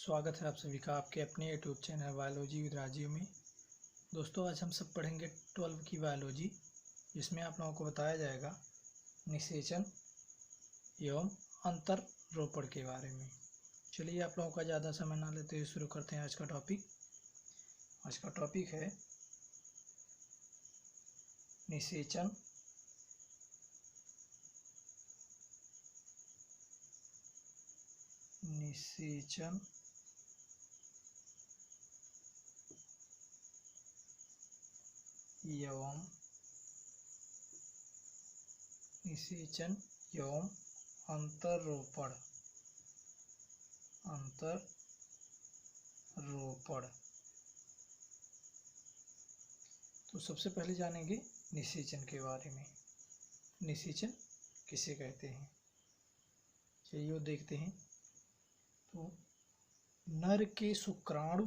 स्वागत है आप सभी का आपके अपने YouTube channel biology with Rajeev में। दोस्तों, आज हम सब पढ़ेंगे 12 की बायोलॉजी, जिसमें आप लोगों को बताया जाएगा निषेचन एवं अंतररोपण के बारे में। चलिए, आप लोगों का ज़्यादा समय ना लेते हुए शुरू करते हैं आज का टॉपिक। आज का टॉपिक है निषेचन एवं अंतररोपण। तो सबसे पहले जानेंगे निषेचन के बारे में। निषेचन किसे कहते हैं, चलिए वो देखते हैं। तो नर के शुक्राणु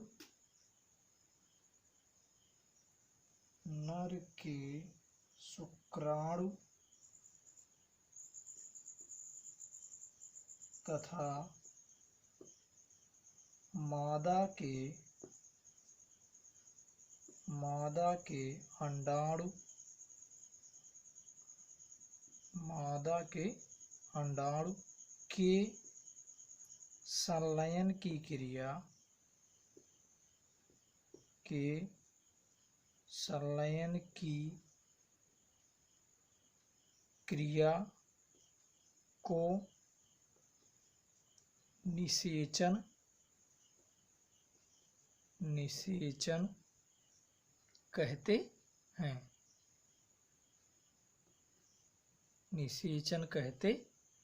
तथा मादा के अंडाणु के संलयन की क्रिया को निषेचन कहते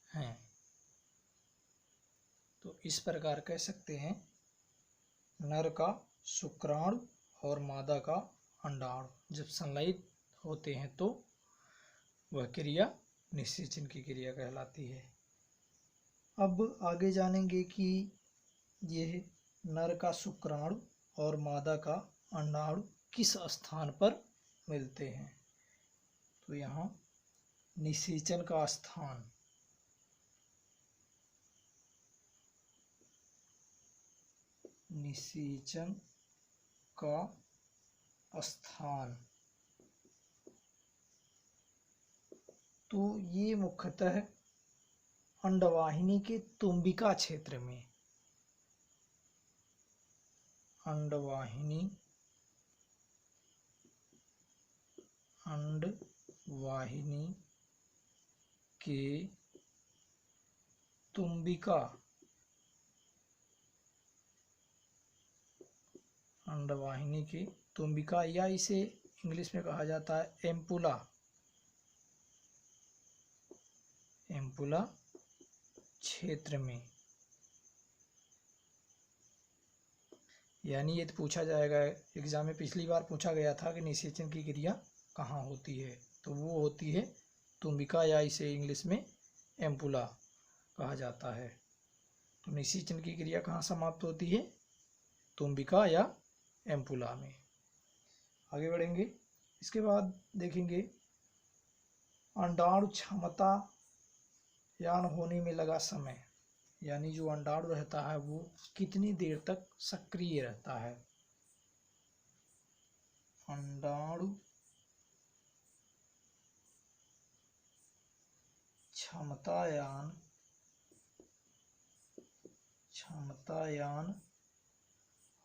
हैं। तो इस प्रकार कह सकते हैं, नर का शुक्राणु और मादा का अंडाणु जब संलयित होते हैं तो वह क्रिया निषेचन की क्रिया कहलाती है। अब आगे जानेंगे कि यह नर का शुक्राणु और मादा का अंडाणु किस स्थान पर मिलते हैं। तो यहाँ निषेचन का स्थान तो ये मुख्यतः अंडवाहिनी के तुम्बिका क्षेत्र में, अंडवाहिनी के तुम्बिका या इसे इंग्लिश में कहा जाता है एम्पुला क्षेत्र में। यानी ये पूछा जाएगा एग्जाम में, पिछली बार पूछा गया था कि निषेचन की क्रिया कहाँ होती है, तो वो होती है तुम्बिका या इसे इंग्लिश में एम्पुला कहा जाता है। तो निषेचन की क्रिया कहाँ समाप्त होती है, तुम्बिका या एम्पुला में। आगे बढ़ेंगे, इसके बाद देखेंगे अंडाणु क्षमता यान होने में लगा समय, यानी जो अंडाणु रहता है वो कितनी देर तक सक्रिय रहता है। अंडाणु क्षमतायान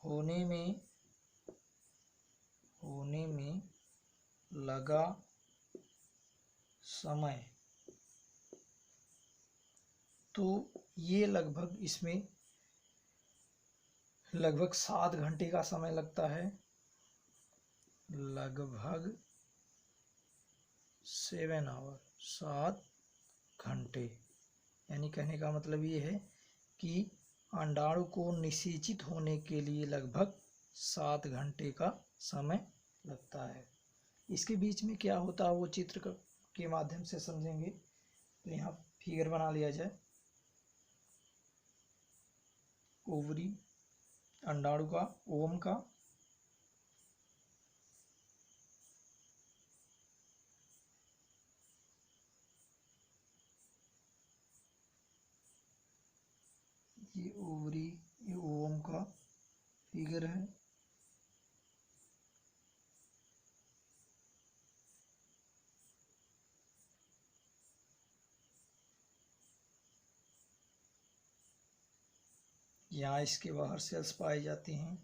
होने में लगा समय, तो ये लगभग 7 घंटे का समय लगता है। लगभग 7 घंटे। यानी कहने का मतलब ये है कि अंडाणु को निषेचित होने के लिए लगभग 7 घंटे का समय लगता है। इसके बीच में क्या होता है वो चित्र के माध्यम से समझेंगे। तो यहाँ फिगर बना लिया जाए। ओवरी, अंडाणु का, ओवम का, ये ओवरी, ये ओवम फिगर है। यहाँ इसके बाहर सेल्स पाई जाती हैं।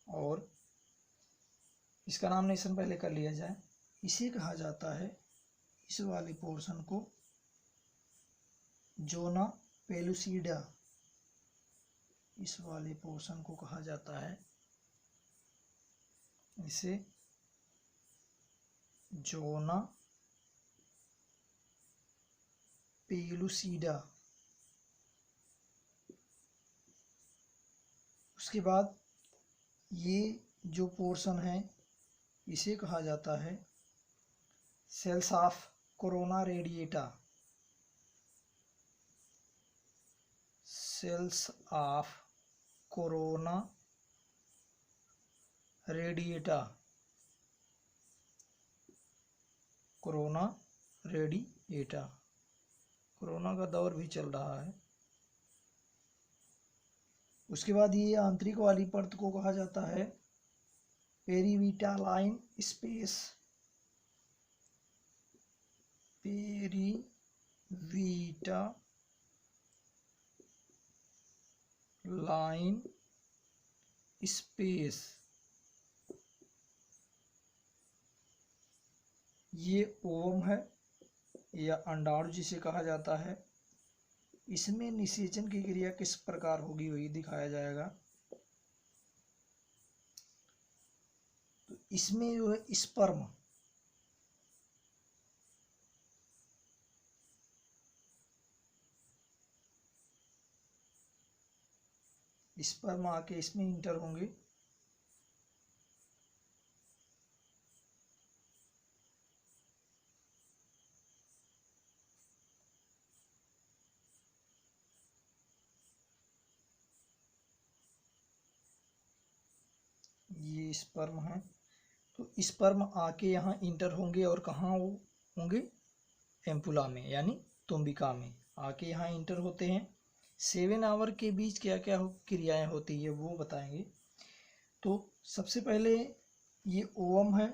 और इसका नामिनेशन पहले कर लिया जाए। इसे कहा जाता है, इस वाले पोर्शन को जोना पेलुसिडा, इस वाले पोर्शन को कहा जाता है इसे जोना पेलुसिडा। उसके बाद ये जो पोर्शन है इसे कहा जाता है cells of corona radiata, cells of corona radiata, corona radiata. Corona का दौर भी चल रहा है। उसके बाद ये आंतरिक वाली परत को कहा जाता है पेरीविटालाइन स्पेस, पेरीविटालाइन स्पेस। ये ओवम है या अंडाणु जिसे कहा जाता है। इसमें निषेचन की क्रिया किस प्रकार होगी वही दिखाया जाएगा। तो इसमें जो है स्पर्म, स्पर्म आके इसमें इंटर होंगे। ये स्पर्म है, तो स्पर्म आके यहाँ इंटर होंगे और कहाँ वो होंगे, एम्पुला में यानी तुम्बिका में आके यहाँ इंटर होते हैं। 7 आवर के बीच क्या क्या क्रियाएं होती है वो बताएंगे। तो सबसे पहले ये ओवम है,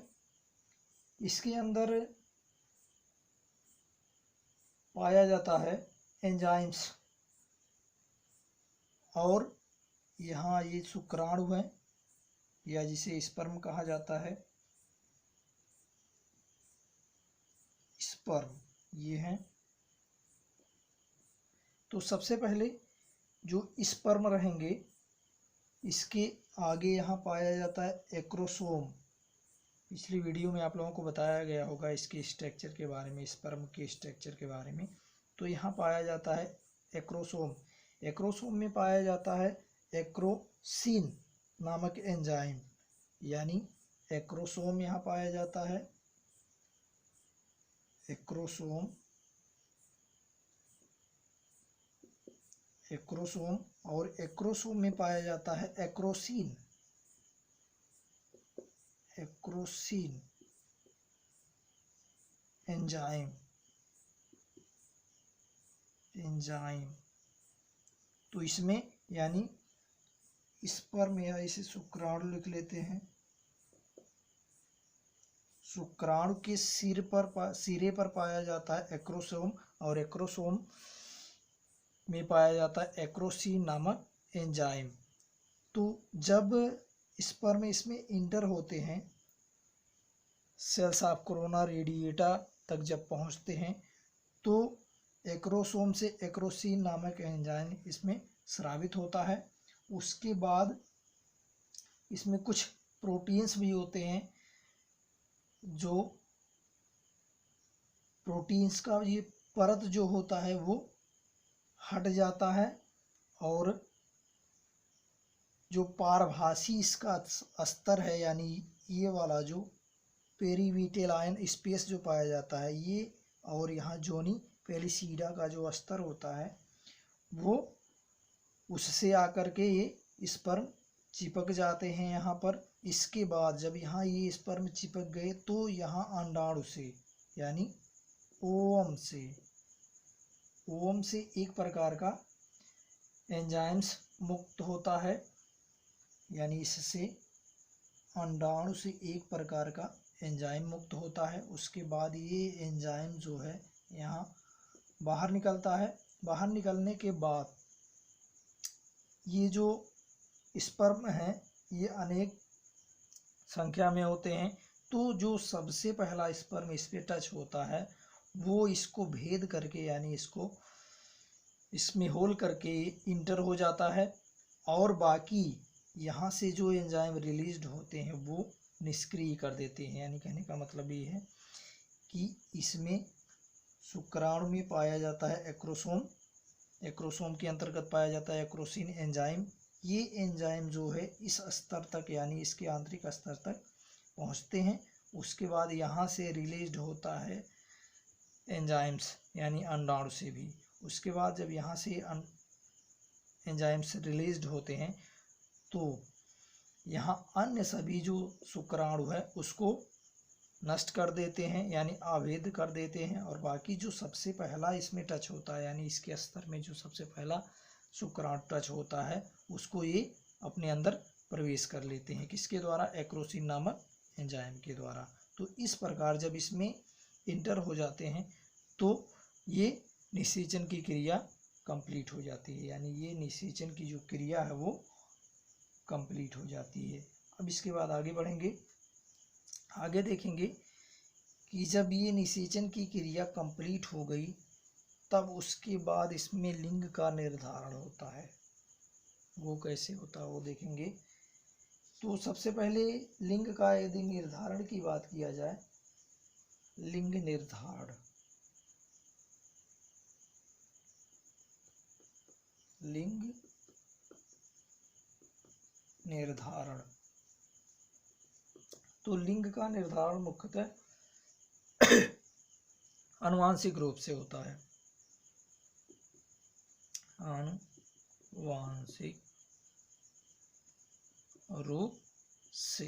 इसके अंदर पाया जाता है एंजाइम्स, और यहाँ ये शुक्राणु है या जिसे स्पर्म कहा जाता है, स्पर्म ये है। तो सबसे पहले जो स्पर्म रहेंगे इसके आगे यहाँ पाया जाता है एक्रोसोम। पिछली वीडियो में आप लोगों को बताया गया होगा इसके स्ट्रक्चर के बारे में, स्पर्म के स्ट्रक्चर के बारे में। तो यहाँ पाया जाता है एक्रोसोम। एक्रोसोम में पाया जाता है एक्रोसिन नामक एंजाइम, यानी एक्रोसोम यहाँ पाया जाता है, एक्रोसोम, एक्रोसोम। और एक्रोसोम में पाया जाता है एक्रोसिन, एक्रोसिन एंजाइम, एंजाइम। तो इसमें यानी स्पर्म या इसे शुक्राणु लिख लेते हैं, शुक्राणु के सिरे पर पाया जाता है एक्रोसोम, और एक्रोसोम में पाया जाता है एक्रोसिन नामक एंजाइम। तो जब स्पर्म इसमें इंटर होते हैं, सेल्स ऑफ कोरोना रेडिएटा तक जब पहुंचते हैं, तो एक्रोसोम से एक्रोसिन नामक एंजाइम इसमें स्रावित होता है। उसके बाद इसमें कुछ प्रोटीन्स भी होते हैं, जो प्रोटीन्स का ये परत जो होता है वो हट जाता है, और जो पारभासी इसका स्तर है यानी ये वाला जो पेरीविटेलाइन स्पेस जो पाया जाता है ये, और यहाँ जोनी पेलिसीडा का जो स्तर होता है वो उससे आकर के ये स्पर्म चिपक जाते हैं यहाँ पर। इसके बाद जब यहाँ ये स्पर्म चिपक गए तो यहाँ अंडाणु से यानी ओवम से एक प्रकार का एंजाइम्स मुक्त होता है, यानी इससे अंडाणु से एक प्रकार का एंजाइम मुक्त होता है। उसके बाद ये एंजाइम जो है यहाँ बाहर निकलता है। बाहर निकलने के बाद ये जो स्पर्म है ये अनेक संख्या में होते हैं, तो जो सबसे पहला स्पर्म इस पे टच होता है वो इसको भेद करके यानी इसको इसमें होल करके इंटर हो जाता है, और बाकी यहाँ से जो एंजाइम रिलीज्ड होते हैं वो निष्क्रिय कर देते हैं। यानी कहने का मतलब ये है कि इसमें शुक्राणु में पाया जाता है एक्रोसोम के अंतर्गत पाया जाता है एक्रोसिन एंजाइम। ये एंजाइम जो है इस स्तर तक यानी इसके आंतरिक स्तर तक पहुँचते हैं। उसके बाद यहाँ से रिलीज्ड होता है एंजाइम्स यानी अंडाणु से भी। उसके बाद जब यहाँ से एंजाइम्स रिलीज्ड होते हैं तो यहाँ अन्य सभी जो शुक्राणु है उसको नष्ट कर देते हैं यानी अभेद कर देते हैं, और बाकी जो सबसे पहला इसमें टच होता है यानी इसके स्तर में जो सबसे पहला शुक्राणु टच होता है उसको ये अपने अंदर प्रवेश कर लेते हैं। किसके द्वारा? एक्रोसिन नामक एंजाइम के द्वारा। तो इस प्रकार जब इसमें इंटर हो जाते हैं तो ये निषेचन की क्रिया कंप्लीट हो जाती है, यानी ये निषेचन की जो क्रिया है वो कंप्लीट हो जाती है। अब इसके बाद आगे बढ़ेंगे, आगे देखेंगे कि जब ये निषेचन की क्रिया कंप्लीट हो गई तब उसके बाद इसमें लिंग का निर्धारण होता है। वो कैसे होता है वो देखेंगे। तो सबसे पहले लिंग का यदि निर्धारण की बात किया जाए, लिंग निर्धारण, लिंग निर्धारण, तो लिंग का निर्धारण मुख्यतः आनुवांशिक रूप से होता है। आनुवांशिक रूप से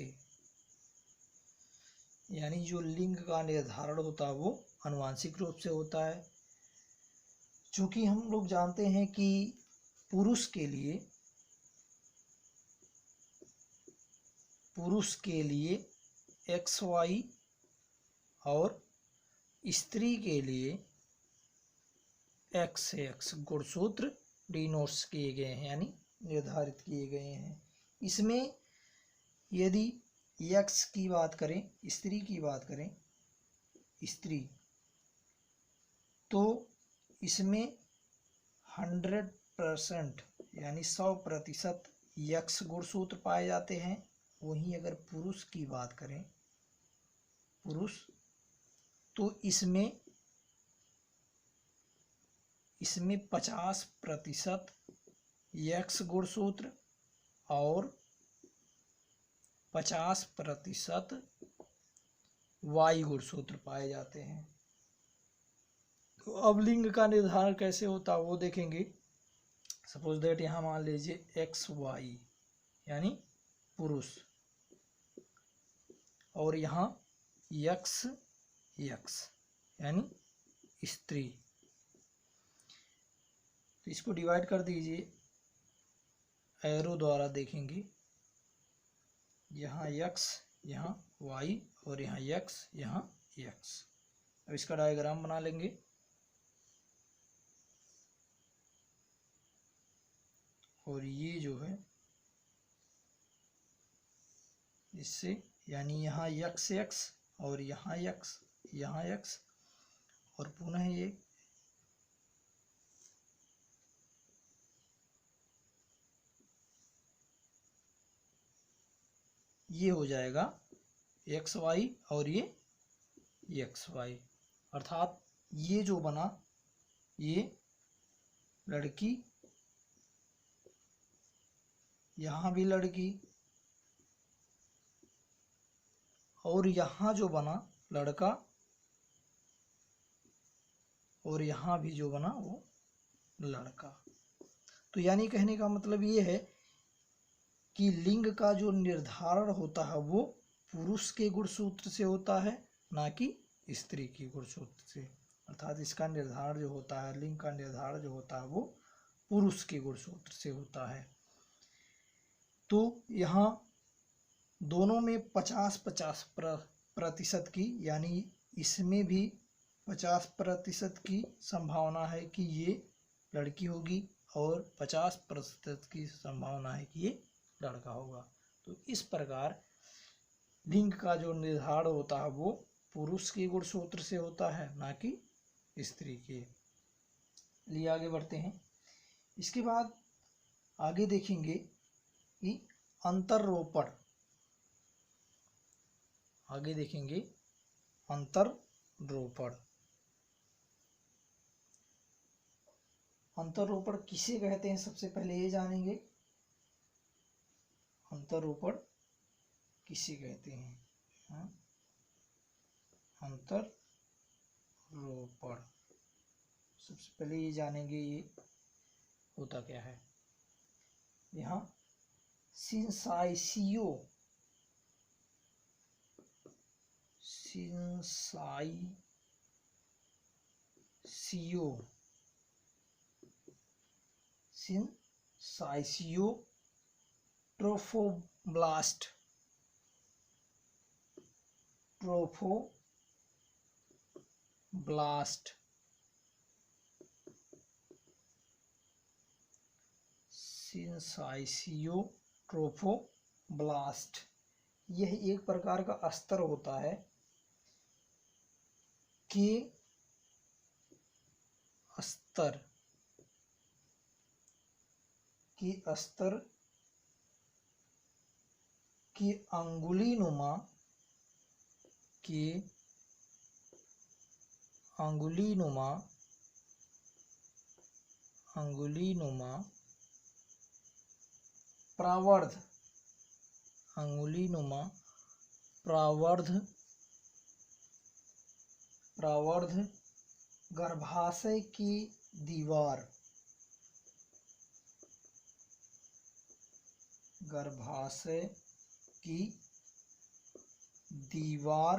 यानी जो लिंग का निर्धारण होता है वो आनुवांशिक रूप से होता है। चूंकि हम लोग जानते हैं कि पुरुष के लिए XY और स्त्री के लिए XX गुणसूत्र डिनोट्स किए गए हैं यानी निर्धारित किए गए हैं। इसमें यदि X की बात करें, स्त्री की बात करें, स्त्री, तो इसमें 100% यानी 100% X गुणसूत्र पाए जाते हैं। वहीं अगर पुरुष की बात करें, पुरुष, तो इसमें 50% X गुणसूत्र और 50% Y गुणसूत्र पाए जाते हैं। तो अब लिंग का निर्धारण कैसे होता है वो देखेंगे। सपोज दैट यहाँ मान लीजिए XY यानी पुरुष और यहाँ XX यानी स्त्री। तो इसको डिवाइड कर दीजिए एरो द्वारा, देखेंगे यहाँ X, यहाँ Y और यहाँ X, यहाँ X। अब इसका डायग्राम बना लेंगे। और ये जो है इससे यानी यहाँ XX और यहाँ X, यहाँ X और पुनः ये हो जाएगा XY और ये XY, अर्थात ये जो बना ये लड़की, यहाँ भी लड़की, और यहाँ जो बना लड़का, और यहाँ भी जो बना वो लड़का। तो तो यानी कहने का मतलब ये है कि लिंग का जो निर्धारण होता है वो पुरुष के गुणसूत्र से होता है, ना कि स्त्री के गुणसूत्र से। अर्थात इसका निर्धारण जो होता है, लिंग का निर्धारण जो होता है वो पुरुष के गुणसूत्र से होता है। तो यहाँ दोनों में 50-50 प्रतिशत की, यानी इसमें भी 50% की संभावना है कि ये लड़की होगी और 50% की संभावना है कि ये लड़का होगा। तो इस प्रकार लिंग का जो निर्धारण होता है वो पुरुष के गुणसूत्र से होता है, ना कि स्त्री के। लिए आगे बढ़ते हैं। इसके बाद आगे देखेंगे कि अंतररोपण। आगे देखेंगे अंतररोपण। अंतररोपण किसे कहते हैं, सबसे पहले ये जानेंगे। अंतररोपण किसे कहते हैं? अंतररोपण सबसे पहले ये जानेंगे ये होता क्या है। यहाँ सिंसाइसियो ट्रोफोब्लास्ट सिंसाइसियोट्रोफोब्लास्ट यह एक प्रकार का स्तर होता है कि स्तर की अंगुलीनुमा प्रावर्ध गर्भाशय की दीवार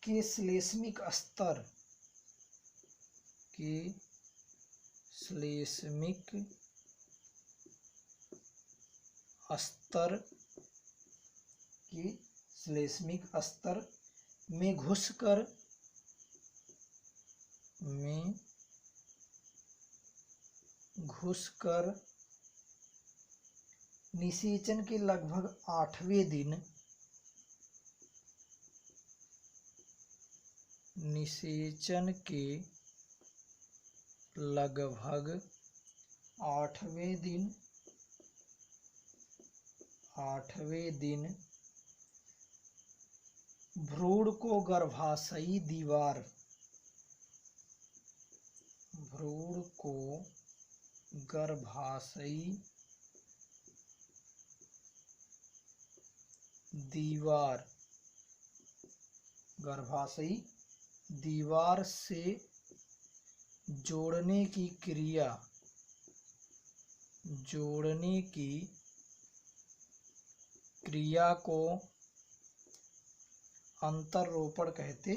के श्लेष्मिक स्तर में घुसकर निषेचन के लगभग 8वें दिन भ्रूण को गर्भाशयी दीवार से जोड़ने की क्रिया को अंतररोपण कहते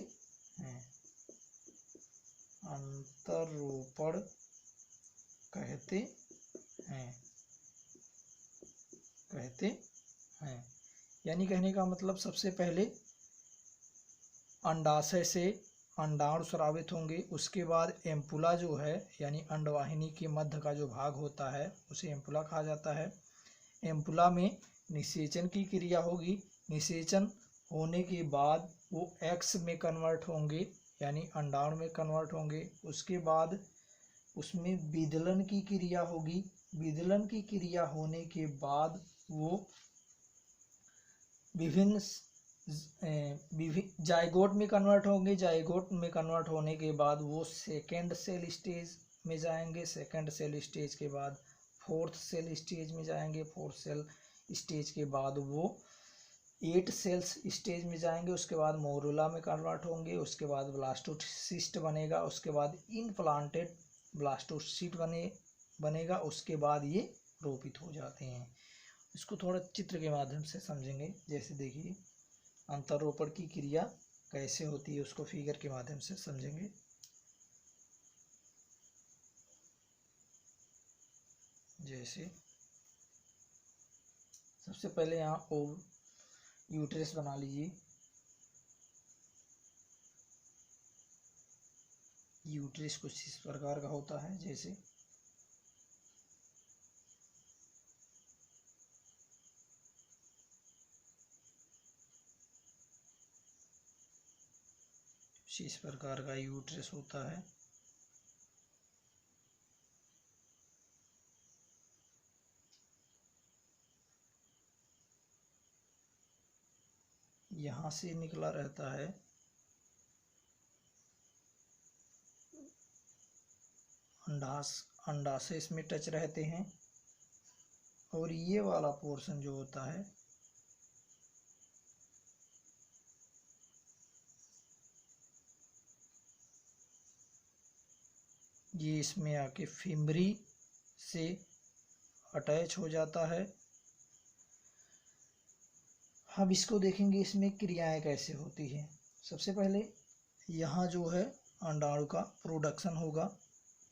हैं। यानी कहने का मतलब सबसे पहले अंडाशय से अंडाणु स्रावित होंगे, उसके बाद एम्पुला जो है यानी अंडवाहिनी के मध्य का जो भाग होता है उसे एम्पुला कहा जाता है। एम्पुला में निषेचन की क्रिया होगी, निषेचन होने के बाद वो एक्स में कन्वर्ट होंगे यानी अंडाणु में कन्वर्ट होंगे। उसके बाद उसमें विदलन की क्रिया होगी, विदलन की क्रिया होने के बाद वो विभिन्न जाइगोट में कन्वर्ट होंगे, जाइगोट में कन्वर्ट होने के बाद वो सेकेंड सेल स्टेज में जाएंगे, सेकेंड सेल स्टेज के बाद फोर्थ सेल स्टेज में जाएंगे, फोर्थ सेल स्टेज के बाद वो 8 सेल्स स्टेज में जाएंगे, उसके बाद मोरुला में कन्वर्ट होंगे, उसके बाद ब्लास्टोसिस्ट बनेगा, उसके बाद इनप्लांटेड ब्लास्टोसिस्ट बनेगा, उसके बाद ये रोपित हो जाते हैं। इसको थोड़ा चित्र के माध्यम से समझेंगे। जैसे देखिए अंतरोपण की क्रिया कैसे होती है, उसको फिगर के माध्यम से समझेंगे। जैसे सबसे पहले यहाँ यूट्रस बना लीजिए। यूट्रस कुछ इस प्रकार का होता है, जैसे इस प्रकार का यूट्रस होता है। यहाँ से निकला रहता है अंडाशय इसमें टच रहते हैं, और ये वाला पोर्शन जो होता है ये इसमें आके फिम्बरी से अटैच हो जाता है। अब इसको देखेंगे इसमें क्रियाएं कैसे होती है। सबसे पहले यहाँ जो है अंडाणु का प्रोडक्शन होगा,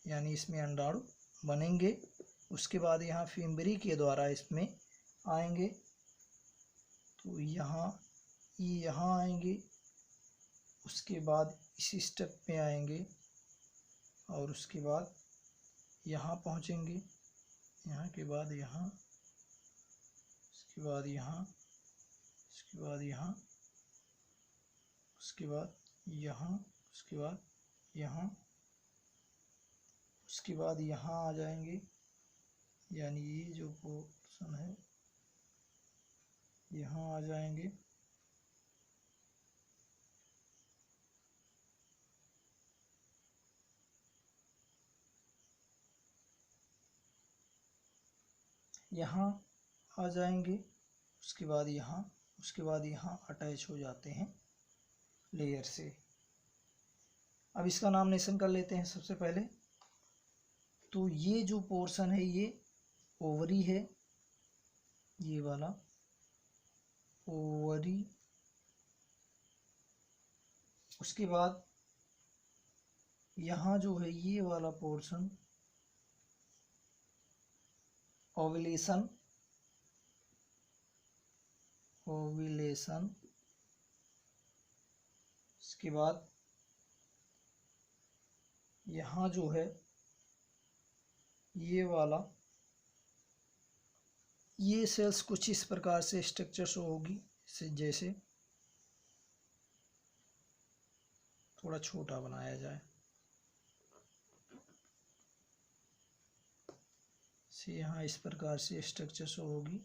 यानी इसमें अंडाणु बनेंगे। उसके बाद यहाँ फिम्बरी के द्वारा इसमें आएंगे, तो यहाँ आएंगे। उसके बाद इस स्टेप पे आएंगे, और उसके बाद यहाँ पहुँचेंगे। यहाँ के बाद यहाँ, उसके बाद यहाँ, उसके बाद यहाँ, उसके बाद यहाँ, उसके बाद यहाँ, उसके बाद यहाँ आ जाएंगे। यानी ये जो पोर्शन है यहाँ आ जाएंगे। यहाँ आ जाएंगे, उसके बाद यहाँ, उसके बाद यहाँ अटैच हो जाते हैं लेयर से। अब इसका नामिनेशन कर लेते हैं सबसे पहले। तो ये जो पोर्शन है ये ओवरी है, ये वाला ओवरी। उसके बाद यहाँ जो है ये वाला पोर्शन ओव्यूलेशन, ओव्यूलेशन। इसके बाद यहाँ जो है ये वाला, ये सेल्स कुछ इस प्रकार से स्ट्रक्चर शो होगी। जैसे थोड़ा छोटा बनाया जाए, से यहाँ इस प्रकार से स्ट्रक्चर शो होगी।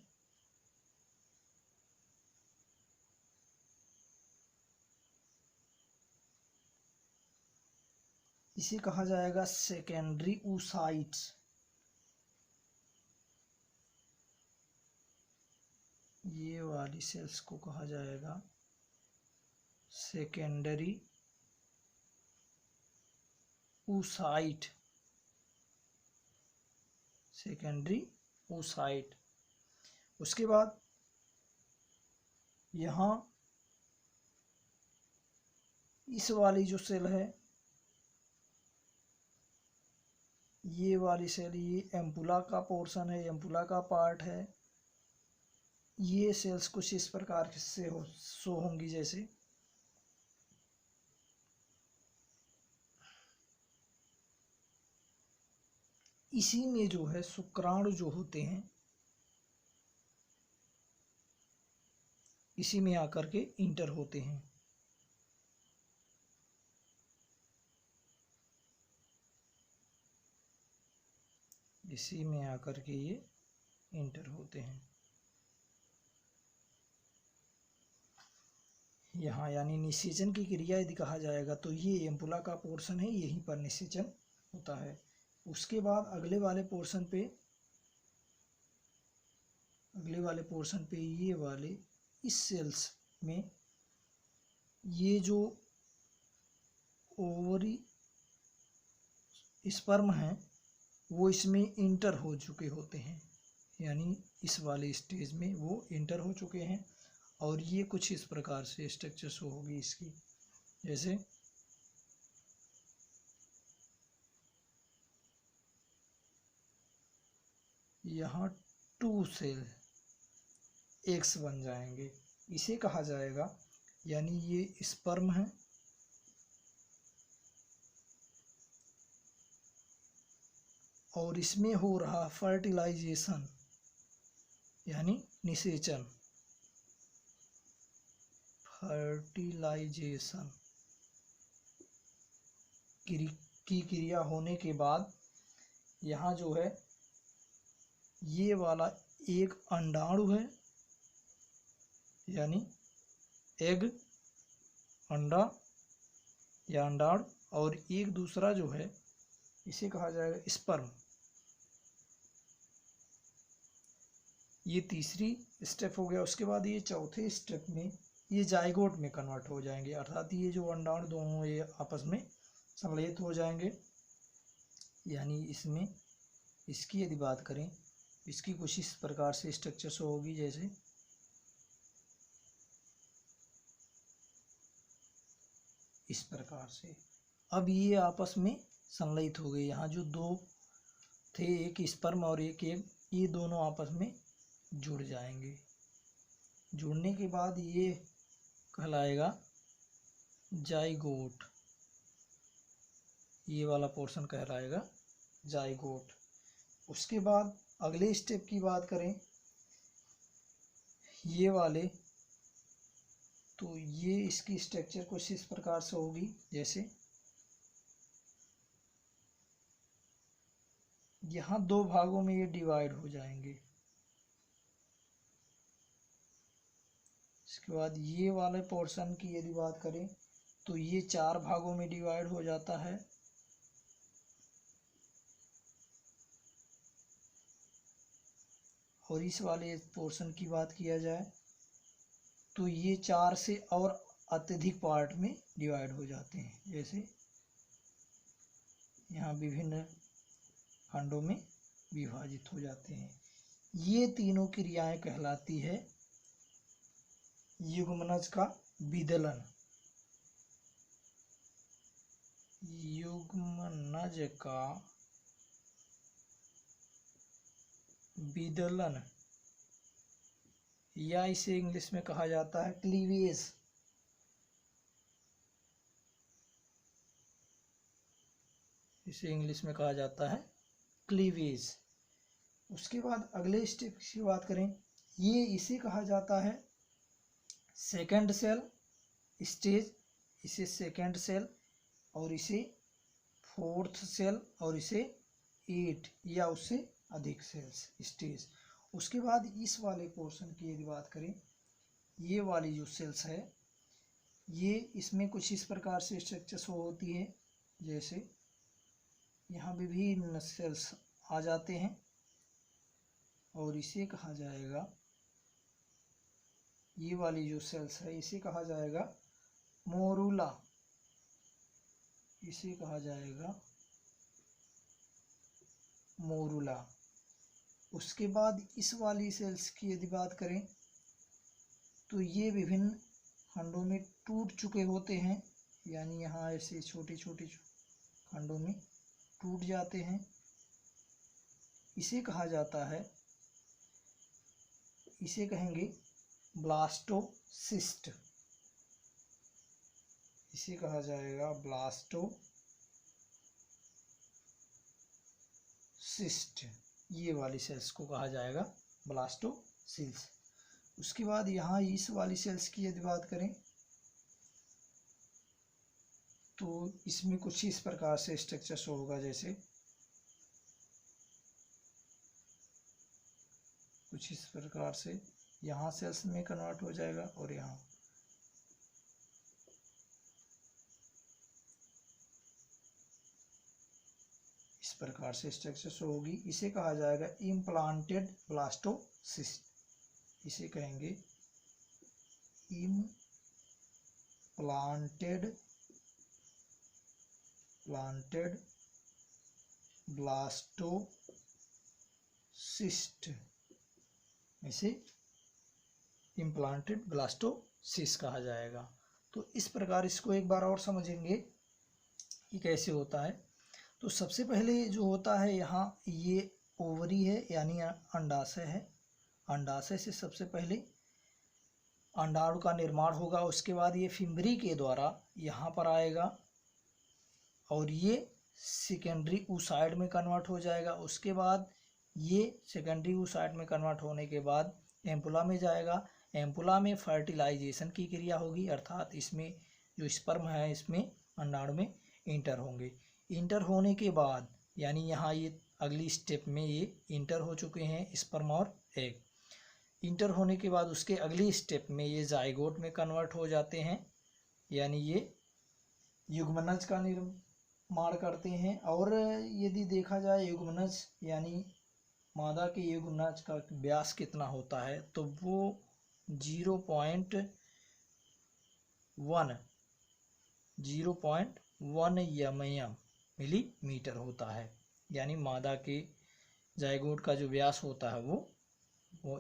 इसे कहा जाएगा सेकेंडरी oocytes। ये वाली सेल्स को कहा जाएगा सेकेंडरी oocyte, सेकेंडरी oocyte। उसके बाद यहाँ इस वाली जो सेल है, ये वाली सेल, ये एम्पुला का पोर्शन है, एम्पुला का पार्ट है। ये सेल्स कुछ इस प्रकार से शो होंगी। जैसे इसी में जो है शुक्राणु जो होते हैं, इसी में आकर के इंटर होते हैं। इसी में आकर के ये इंटर होते हैं यहाँ। यानी निषेचन की क्रिया यदि कहा जाएगा तो ये एम्पुला का पोर्शन है, यहीं पर निषेचन होता है। उसके बाद अगले वाले पोर्शन पे ये वाले इस सेल्स में ये जो ओवरी स्पर्म हैं वो इसमें इंटर हो चुके होते हैं, यानी इस वाले स्टेज में वो इंटर हो चुके हैं। और ये कुछ इस प्रकार से स्ट्रक्चर शो होगी इसकी, जैसे यहाँ 2 सेल एग्स बन जाएंगे, इसे कहा जाएगा, यानी ये स्पर्म है और इसमें हो रहा फर्टिलाइजेशन यानी निषेचन। फर्टिलाइजेशन की क्रिया होने के बाद यहाँ जो है ये वाला एक अंडाणु है, यानी एग, अंडा या अंडाणु, और एक दूसरा जो है इसे कहा जाएगा स्पर्म। ये तीसरी स्टेप हो गया। उसके बाद ये चौथे स्टेप में ये जाइगोट में कन्वर्ट हो जाएंगे, अर्थात ये जो अंडाणु दोनों ये आपस में संलयित हो जाएंगे। यानी इसमें इसकी यदि बात करें, इसकी कुछ इस प्रकार से स्ट्रक्चर शो होगी, जैसे इस प्रकार से। अब ये आपस में संलयित हो गए। यहाँ जो 2 थे, एक स्पर्म और एक एग, ये दोनों आपस में जुड़ जाएंगे। जुड़ने के बाद ये कहलाएगा जाइगोट, ये वाला पोर्शन कहलाएगा जाइगोट। उसके बाद अगले स्टेप की बात करें, ये वाले, तो ये इसकी स्ट्रक्चर कुछ इस प्रकार से होगी, जैसे यहाँ 2 भागों में ये डिवाइड हो जाएंगे। इसके बाद ये वाले पोर्शन की यदि बात करें तो ये 4 भागों में डिवाइड हो जाता है। और इस वाले पोर्शन की बात किया जाए तो ये 4 से और अत्यधिक पार्ट में डिवाइड हो जाते हैं, जैसे यहाँ विभिन्न खंडों में विभाजित हो जाते हैं। ये तीनों क्रियाएं कहलाती है युग्मनज का विदलन। युग्मनज का विदलन, या इसे इंग्लिश में कहा जाता है क्लीवेज। इसे इंग्लिश में कहा जाता है क्लीवेज। उसके बाद अगले स्टेप की बात करें, ये इसे कहा जाता है सेकंड सेल स्टेज, इसे सेकंड सेल, और इसे 4th सेल, और इसे 8 या उससे अधिक सेल्स स्टेज। उसके बाद इस वाले पोर्शन की यदि बात करें, ये वाली जो सेल्स है ये इसमें कुछ इस प्रकार से स्ट्रक्चर शो होती है, जैसे यहाँ विभिन्न सेल्स आ जाते हैं और इसे कहा जाएगा, ये वाली जो सेल्स है इसे कहा जाएगा मोरूला, इसे कहा जाएगा मोरूला। उसके बाद इस वाली सेल्स की यदि बात करें तो ये विभिन्न खंडों में टूट चुके होते हैं, यानी यहाँ ऐसे छोटे छोटे खंडों में टूट जाते हैं। इसे कहा जाता है, इसे कहेंगे ब्लास्टोसिस्ट, इसे कहा जाएगा ब्लास्टोसिस्ट। ये वाली सेल्स को कहा जाएगा ब्लास्टोसिल्स। उसके बाद यहाँ इस वाली सेल्स की यदि बात करें तो इसमें कुछ इस प्रकार से स्ट्रक्चर शो होगा, जैसे कुछ इस प्रकार से यहाँ सेल्स में कन्वर्ट हो जाएगा और यहाँ इस प्रकार से स्ट्रक्चर शो होगी। इसे कहा जाएगा इम्प्लांटेड ब्लास्टोसिस्ट, इसे कहेंगे इम्प्लांटेड ब्लास्टोसिस्ट, इसे इम्प्लांटेड ब्लास्टोसिस्ट कहा जाएगा। तो इस प्रकार इसको एक बार और समझेंगे कि कैसे होता है। तो सबसे पहले जो होता है यहाँ ये ओवरी है यानी अंडाशय है। अंडाशय से सबसे पहले अंडाणु का निर्माण होगा, उसके बाद ये फिम्बरी के द्वारा यहाँ पर आएगा और ये सेकेंडरी oocyte में कन्वर्ट हो जाएगा। उसके बाद ये सेकेंडरी oocyte में कन्वर्ट होने के बाद एम्पुला में जाएगा। एम्पुला में फर्टिलाइजेशन की क्रिया होगी, अर्थात इसमें जो स्पर्म है इसमें अंडाणु में इंटर होंगे। इंटर होने के बाद यानी यहाँ ये अगली स्टेप में ये इंटर हो चुके हैं स्पर्म और एग। इंटर होने के बाद उसके अगली स्टेप में ये जाइगोट में कन्वर्ट हो जाते हैं, यानी ये युग्मनज का निर्माण करते हैं। और यदि देखा जाए युग्मनज यानी मादा के युग्मनज का व्यास कितना होता है तो वो 0.1 mm मिलीमीटर होता है। यानी मादा के जाइगोट का जो व्यास होता है वो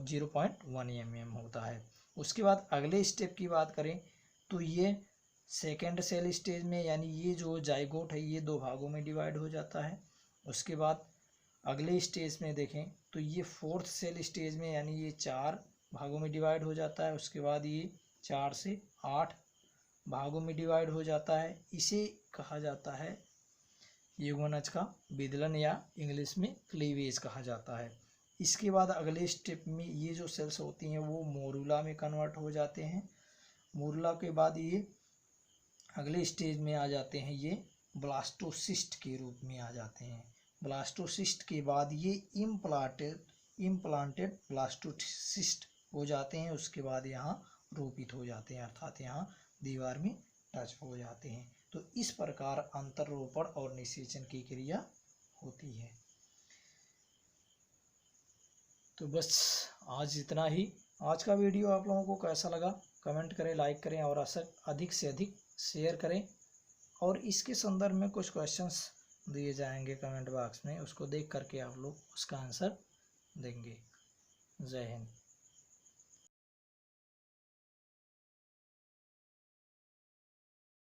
0.1 mm होता है। उसके बाद अगले स्टेप की बात करें तो ये सेकेंड सेल स्टेज में, यानी ये जो जाइगोट है ये 2 भागों में डिवाइड हो जाता है। उसके बाद अगले स्टेज में देखें तो ये फोर्थ सेल स्टेज में, यानी ये 4 भागों में डिवाइड हो जाता है। उसके बाद ये 4 से 8 भागों में डिवाइड हो जाता है। इसे कहा जाता है युग्मनज का विदलन या इंग्लिश में क्लीवेज कहा जाता है। इसके बाद अगले स्टेप में ये जो सेल्स होती हैं वो मोरुला में कन्वर्ट हो जाते हैं। मोरुला के बाद ये अगले स्टेज में आ जाते हैं, ये ब्लास्टोसिस्ट के रूप में आ जाते हैं। ब्लास्टोसिस्ट के बाद ये इम्प्लांटेड ब्लास्टोसिस्ट हो जाते हैं। उसके बाद यहाँ रोपित हो जाते हैं, अर्थात यहाँ दीवार में टच हो जाते हैं। तो इस प्रकार अंतरोपण और निषेचन की क्रिया होती है। तो बस आज इतना ही। आज का वीडियो आप लोगों को कैसा लगा कमेंट करें, लाइक करें और अधिक से अधिक शेयर करें। और इसके संदर्भ में कुछ क्वेश्चंस दिए जाएंगे कमेंट बॉक्स में, उसको देख करके आप लोग उसका आंसर देंगे। जय हिंद।